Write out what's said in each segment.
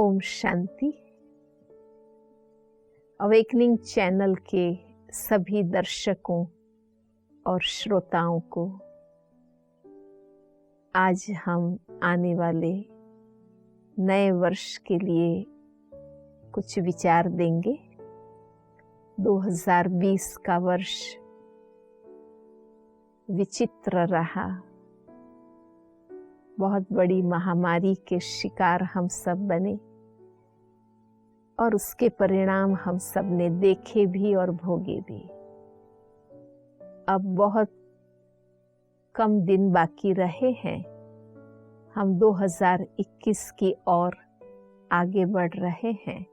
Om Shanti. Awakening channel के सभी दर्शकों और श्रोताओं को आज हम आने वाले नए वर्ष के लिए कुछ विचार देंगे। 2020 का वर्ष विचित्र रहा। बहुत बड़ी महामारी के शिकार हम सब बने और उसके परिणाम हम सब ने देखे भी और भोगे भी। अब बहुत कम दिन बाकी रहे हैं। हम 2021 की ओर आगे बढ़ रहे हैं।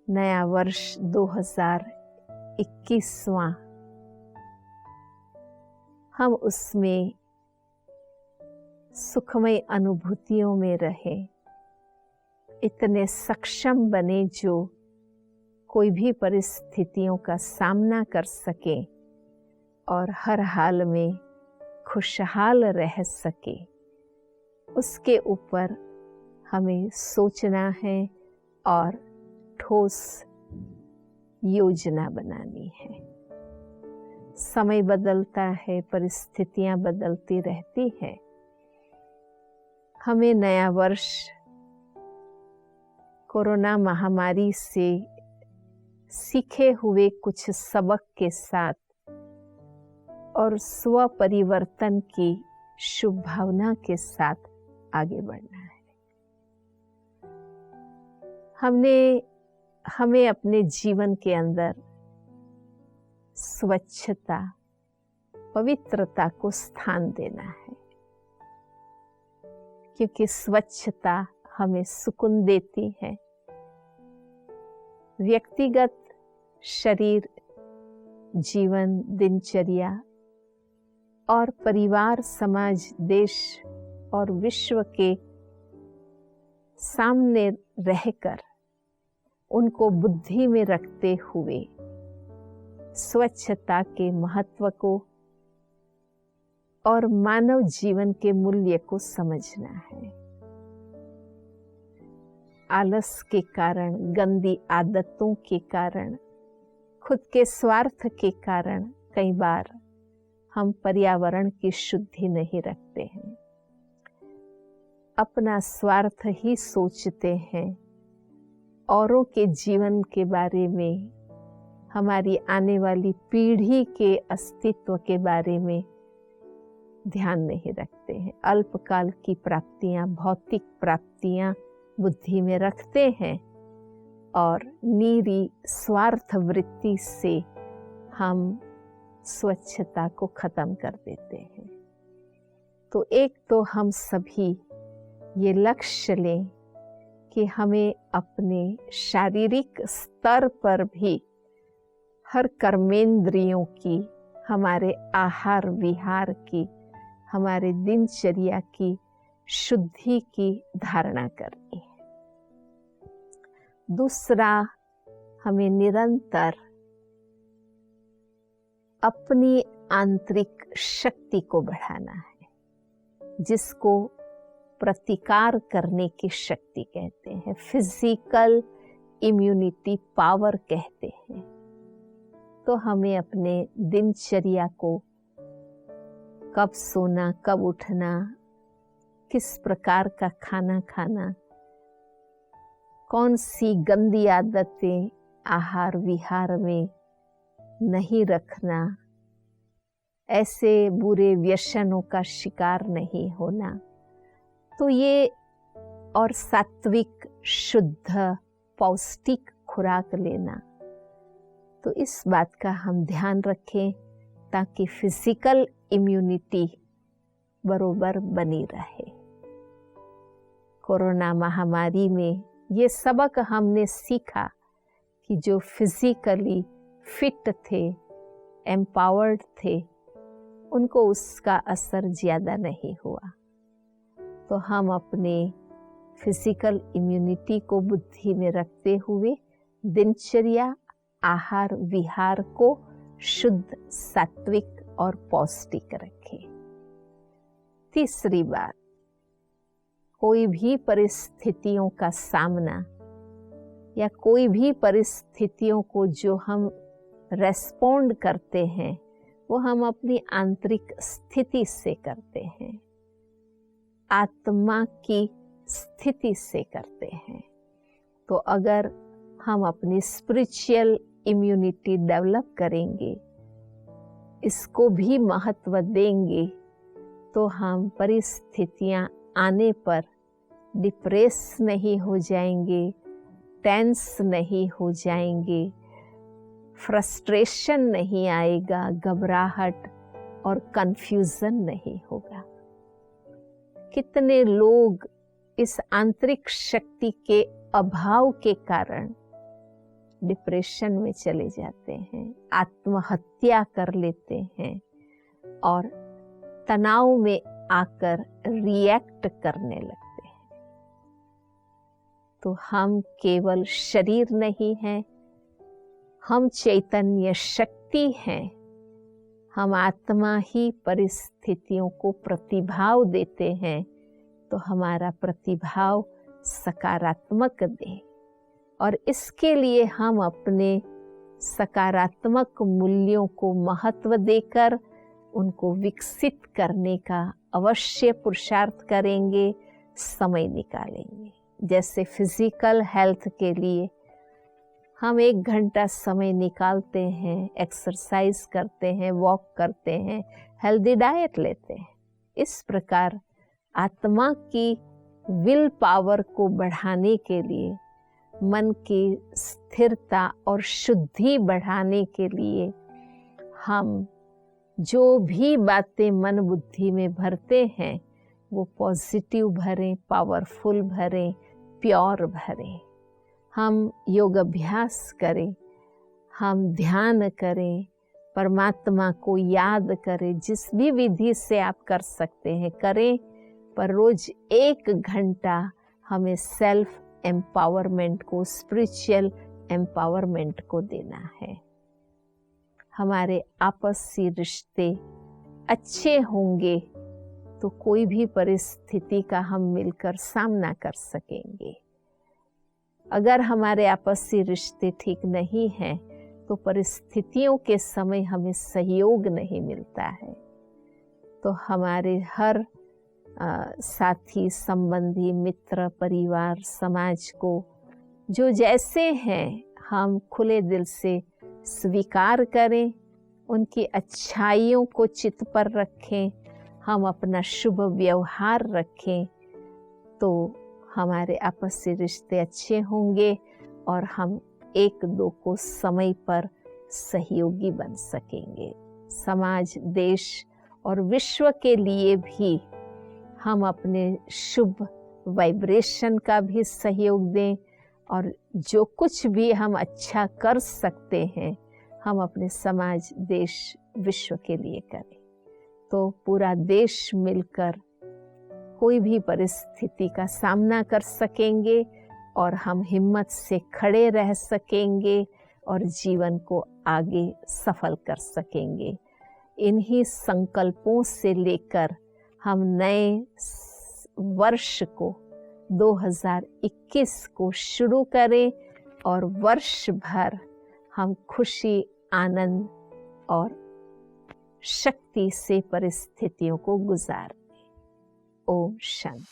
नया वर्ष 2021वां, हम उसमें सुखमय अनुभूतियों में रहे, इतने सक्षम बने जो कोई भी परिस्थितियों का सामना कर सके और हर हाल में खुशहाल रह सके। उसके ऊपर हमें सोचना है और ठोस योजना बनानी है। समय बदलता है, परिस्थितियां बदलती रहती हैं। हमें नया वर्ष कोरोना महामारी से सीखे हुए कुछ सबक के साथ और स्व परिवर्तन की शुभ भावना के साथ आगे बढ़ना है। हमें अपने जीवन के अंदर स्वच्छता, पवित्रता को स्थान देना है, क्योंकि स्वच्छता हमें सुकून देती है। व्यक्तिगत शरीर, जीवन, दिनचर्या और परिवार, समाज, देश और विश्व के सामने रहकर उनको बुद्धि में रखते हुए स्वच्छता के महत्व को और मानव जीवन के मूल्य को समझना है। आलस के कारण, गंदी आदतों के कारण, खुद के स्वार्थ के कारण कई बार हम पर्यावरण की शुद्धि नहीं रखते हैं। अपना स्वार्थ ही सोचते हैं। औरों के जीवन के बारे में, हमारी आने वाली पीढ़ी के अस्तित्व के बारे में ध्यान नहीं रखते हैं। अल्पकाल की प्राप्तियां, भौतिक प्राप्तियां बुद्धि में रखते हैं और नीरी स्वार्थ वृत्ति से हम स्वच्छता को खत्म कर देते हैं। तो एक तो हम सभी ये लक्ष्य लें कि हमें अपने शारीरिक स्तर पर भी हर कर्मेंद्रियों की, हमारे आहार विहार की, हमारे दिनचर्या की शुद्धि की धारणा करनी है। दूसरा, हमें निरंतर अपनी आंतरिक शक्ति को बढ़ाना है, जिसको प्रतिकार करने की शक्ति कहते हैं, फिजिकल इम्यूनिटी पावर कहते हैं। तो हमें अपने दिनचर्या को, कब सोना, कब उठना, किस प्रकार का खाना खाना, कौन सी गंदी आदतें आहार विहार में नहीं रखना, ऐसे बुरे व्यसनों का शिकार नहीं होना, तो ये और सात्विक, शुद्ध, पौष्टिक खुराक लेना, तो इस बात का हम ध्यान रखें ताकि फिजिकल इम्यूनिटी बरोबर बनी रहे। कोरोना महामारी में ये सबक हमने सीखा कि जो फिजिकली फिट थे, एम्पावर्ड थे, उनको उसका असर ज़्यादा नहीं हुआ। तो हम अपने फिजिकल इम्यूनिटी को बुद्धि में रखते हुए दिनचर्या, आहार विहार को शुद्ध, सात्विक और पौष्टिक रखें। तीसरी बात, कोई भी परिस्थितियों का सामना या कोई भी परिस्थितियों को जो हम रेस्पॉन्ड करते हैं वो हम अपनी आंतरिक स्थिति से करते हैं, आत्मा की स्थिति से करते हैं। तो अगर हम अपनी स्पिरिचुअल इम्यूनिटी डेवलप करेंगे, इसको भी महत्व देंगे, तो हम परिस्थितियां आने पर डिप्रेस नहीं हो जाएंगे, टेंस नहीं हो जाएंगे, फ्रस्ट्रेशन नहीं आएगा, घबराहट और कंफ्यूजन नहीं होगा। कितने लोग इस आंतरिक शक्ति के अभाव के कारण डिप्रेशन में चले जाते हैं, आत्महत्या कर लेते हैं और तनाव में आकर रिएक्ट करने लगते हैं। तो हम केवल शरीर नहीं हैं, हम चैतन्य शक्ति हैं। हम आत्मा ही परिस्थितियों को प्रतिभाव देते हैं, तो हमारा प्रतिभाव सकारात्मक दे। और इसके लिए हम अपने सकारात्मक मूल्यों को महत्व देकर उनको विकसित करने का अवश्य पुरुषार्थ करेंगे, समय निकालेंगे। जैसे फिजिकल हेल्थ के लिए हम 1 घंटा समय निकालते हैं, एक्सरसाइज करते हैं, वॉक करते हैं, हेल्दी डाइट लेते हैं। इस प्रकार आत्मा की विल पावर को बढ़ाने के लिए, मन की स्थिरता और शुद्धि बढ़ाने के लिए हम जो भी बातें मन बुद्धि में भरते हैं वो पॉजिटिव भरें, पावरफुल भरें, प्योर भरें। हम योग अभ्यास करें, हम ध्यान करें, परमात्मा को याद करें, जिस भी विधि से आप कर सकते हैं करें, पर रोज 1 घंटा हमें सेल्फ एम्पावरमेंट को, स्पिरिचुअल एम्पावरमेंट को देना है। हमारे आपसी रिश्ते अच्छे होंगे तो कोई भी परिस्थिति का हम मिलकर सामना कर सकेंगे। अगर हमारे आपसी रिश्ते ठीक नहीं हैं तो परिस्थितियों के समय हमें सहयोग नहीं मिलता है। तो हमारे हर साथी, संबंधी, मित्र, परिवार, समाज को जो जैसे हैं हम खुले दिल से स्वीकार करें, उनकी अच्छाइयों को चित्त पर रखें, हम अपना शुभ व्यवहार रखें, तो हमारे आपसी रिश्ते अच्छे होंगे और हम 1-2 को समय पर सहयोगी बन सकेंगे। समाज, देश और विश्व के लिए भी हम अपने शुभ वाइब्रेशन का भी सहयोग दें और जो कुछ भी हम अच्छा कर सकते हैं हम अपने समाज, देश, विश्व के लिए करें। तो पूरा देश मिलकर कोई भी परिस्थिति का सामना कर सकेंगे और हम हिम्मत से खड़े रह सकेंगे और जीवन को आगे सफल कर सकेंगे। इन्हीं संकल्पों से लेकर हम नए वर्ष को 2021 को शुरू करें और वर्ष भर हम खुशी, आनंद और शक्ति से परिस्थितियों को गुजारें। ओम शांति।